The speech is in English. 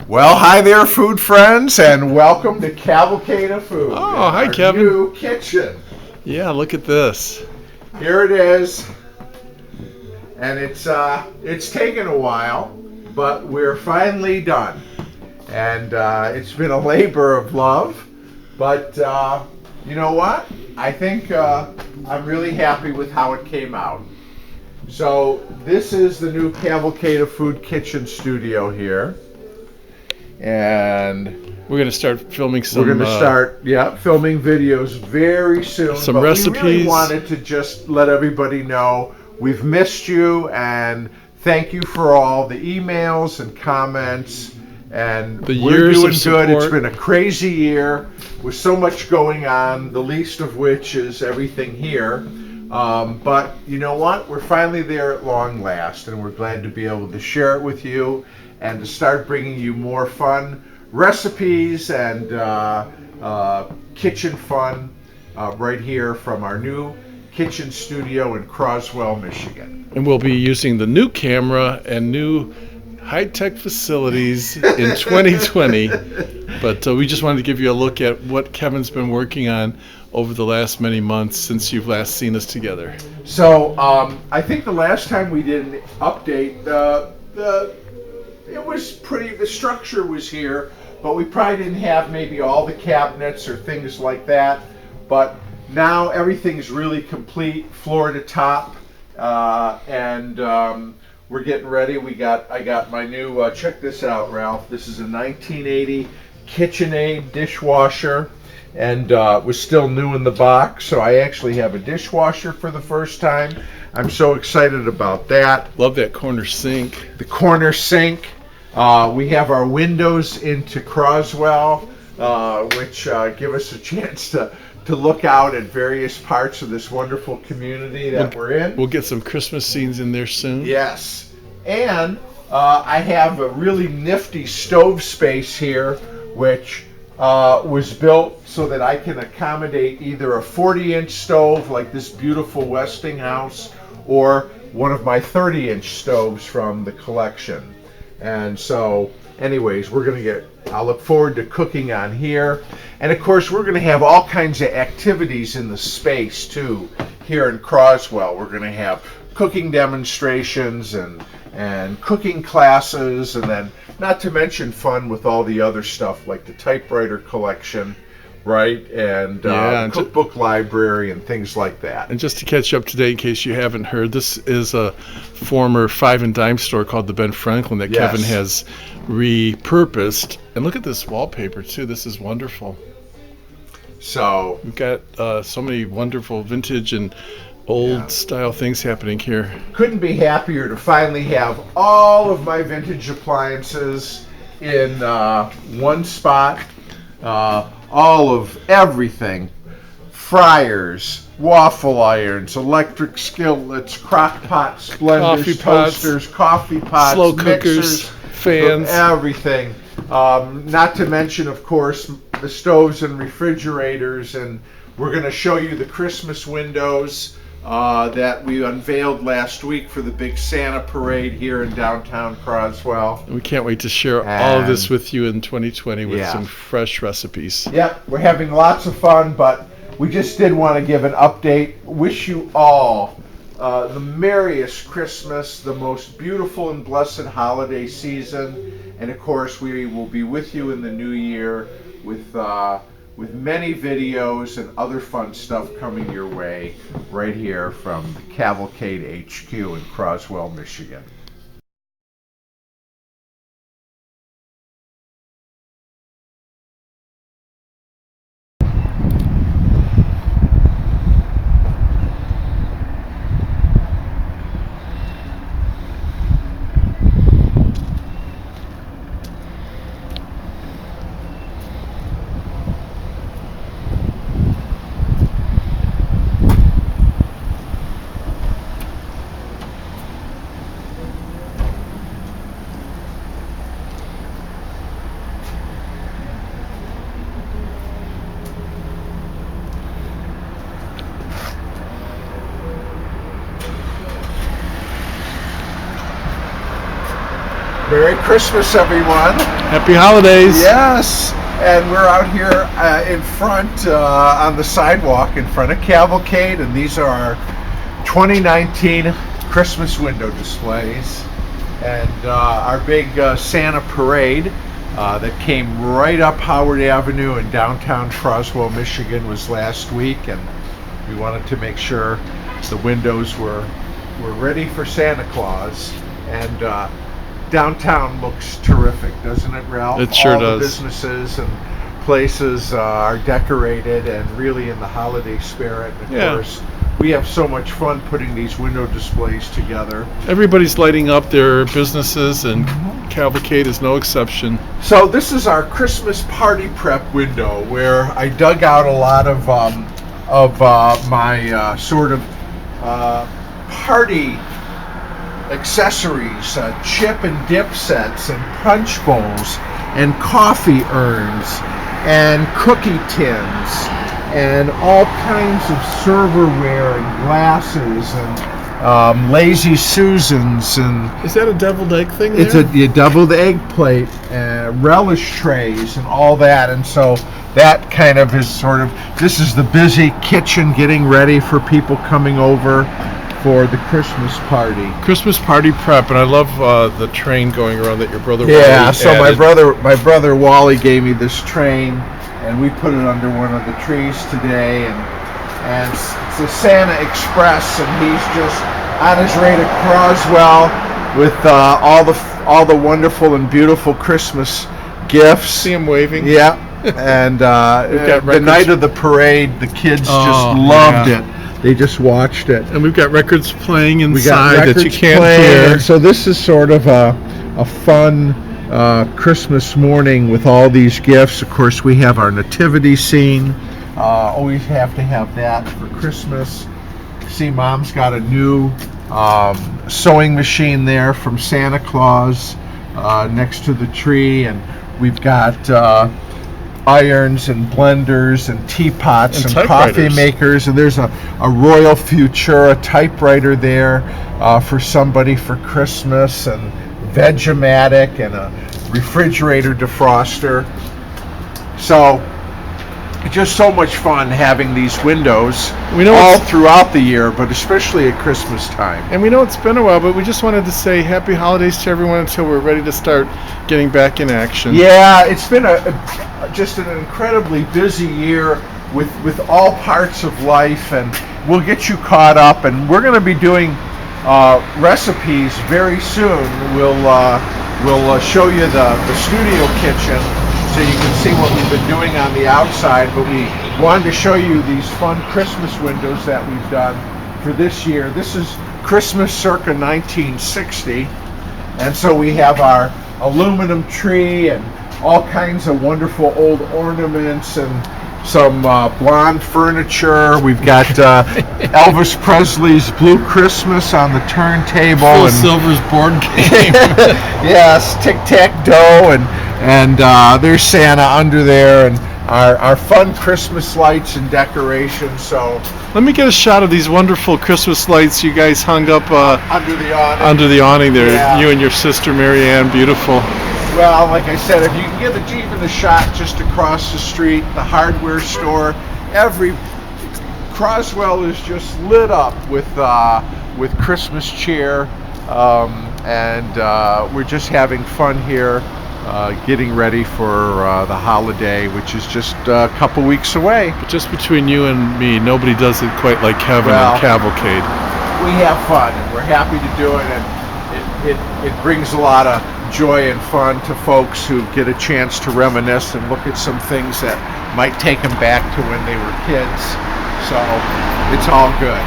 Well, hi there, food friends, and welcome to Cavalcade of Food. Oh, hi, Kevin. New kitchen. Yeah, look at this. Here it is, and it's taken a while, but we're finally done. And it's been a labor of love, but you know what? I think I'm really happy with how it came out. So this is the new Cavalcade of Food kitchen studio here. And we're going to start filming some. We're going to start, filming videos very soon. Some but recipes. We really wanted to just let everybody know we've missed you, and thank you for all the emails and comments. And we're doing good. It's been a crazy year with so much going on. The least of which is everything here. But you know what? We're finally there at long last, and we're glad to be able to share it with you and to start bringing you more fun recipes and kitchen fun right here from our new kitchen studio in Croswell, Michigan. And we'll be using the new camera and new high-tech facilities in 2020. But we just wanted to give you a look at what Kevin's been working on over the last many months since you've last seen us together. So I think the last time we did an update, it was pretty, the structure was here, but we probably didn't have maybe all the cabinets or things like that. But now everything's really complete, floor to top, and we're getting ready. I got my new, check this out, Ralph. This is a 1980 Kitchenaid Dishwasher, and it was still new in the box, so I actually have a dishwasher for the first time. I'm so excited about that. Love that corner sink. The corner sink. We have our windows into Croswell, which give us a chance to look out at various parts of this wonderful community that we're in. We'll get some Christmas scenes in there soon. Yes. And I have a really nifty stove space here, which was built so that I can accommodate either a 40-inch stove like this beautiful Westinghouse or one of my 30-inch stoves from the collection. And so, anyways, I'll look forward to cooking on here. And of course, we're going to have all kinds of activities in the space too, here in Croswell. We're going to have cooking demonstrations and cooking classes, and then not to mention fun with all the other stuff like the typewriter collection, right? And cookbook library and things like that. And just to catch you up to date, in case you haven't heard, this is a former five and dime store called the Ben Franklin that Kevin has repurposed. And look at this wallpaper too. This is wonderful. So we've got so many wonderful vintage and old style things happening here. Couldn't be happier to finally have all of my vintage appliances in one spot. All of everything: fryers, waffle irons, electric skillets, crock pots, blenders, toasters, coffee pots, slow mixers, cookers, fans, everything. Not to mention, of course, the stoves and refrigerators. And we're going to show you the Christmas windows that we unveiled last week for the big Santa parade here in downtown Croswell. We can't wait to share all of this with you in 2020 with some fresh recipes. Yep, we're having lots of fun, but we just did want to give an update. Wish you all the merriest Christmas, the most beautiful and blessed holiday season, and of course we will be with you in the new year with many videos and other fun stuff coming your way right here from the Cavalcade HQ in Croswell, Michigan. Merry Christmas, everyone. Happy holidays. Yes. And we're out here in front on the sidewalk in front of Cavalcade, and these are our 2019 Christmas window displays. And our big Santa parade that came right up Howard Avenue in downtown Croswell, Michigan was last week, and we wanted to make sure the windows were ready for Santa Claus. And downtown looks terrific, doesn't it, Ralph? It sure All does. The businesses and places are decorated and really in the holiday spirit. Of course, we have so much fun putting these window displays together. Everybody's lighting up their businesses, and Cavalcade is no exception. So this is our Christmas party prep window, where I dug out a lot of my sort of party accessories, chip and dip sets, and punch bowls, and coffee urns, and cookie tins, and all kinds of serverware and glasses, and lazy Susans, and Is that a deviled egg thing there? it's a deviled egg plate, relish trays, and all that. And so that kind of is sort of, this is the busy kitchen getting ready for people coming over for the Christmas party. Christmas party prep, and I love the train going around that your brother Yeah, Wally so added. my brother Wally gave me this train, and we put it under one of the trees today, and it's the Santa Express, and he's just on his way to Croswell with all the wonderful and beautiful Christmas gifts. See him waving? Yeah, and got the records. night of the parade, the kids just loved it. They just watched it. And we've got records playing We got inside that you records can't playing, hear. and so this is sort of a fun Christmas morning with all these gifts. Of course, we have our nativity scene. Always have to have that for Christmas. See, Mom's got a new sewing machine there from Santa Claus next to the tree, and we've got irons and blenders and teapots and coffee typewriters. makers, and there's a Royal Futura typewriter there for somebody for Christmas, and Vegematic, and a refrigerator defroster. So just so much fun having these windows We know all it's- throughout the year, but especially at Christmas time. And we know it's been a while, but we just wanted to say happy holidays to everyone until we're ready to start getting back in action. Yeah, it's been just an incredibly busy year with all parts of life, and we'll get you caught up. And we're going to be doing recipes very soon. We'll show you the studio kitchen so you can see what we've been doing on the outside. But we wanted to show you these fun Christmas windows that we've done for this year. This is Christmas circa 1960. And so we have our aluminum tree and all kinds of wonderful old ornaments and some blonde furniture. We've got Elvis Presley's Blue Christmas on the turntable. Phil and Silver's board game. yes, tic-tac-toe, and there's Santa under there, and our fun Christmas lights and decorations. So Let me get a shot of these wonderful Christmas lights you guys hung up under the awning. there. Yeah. You and your sister Mary Ann, beautiful. Well, like I said, if you can get even a shot just across the street, the hardware store, Croswell is just lit up with Christmas cheer, and we're just having fun here, getting ready for the holiday, which is just a couple weeks away. But just between you and me, nobody does it quite like Kevin Well, and Cavalcade. We have fun, and we're happy to do it, and it brings a lot of joy and fun to folks who get a chance to reminisce and look at some things that might take them back to when they were kids. So it's all good.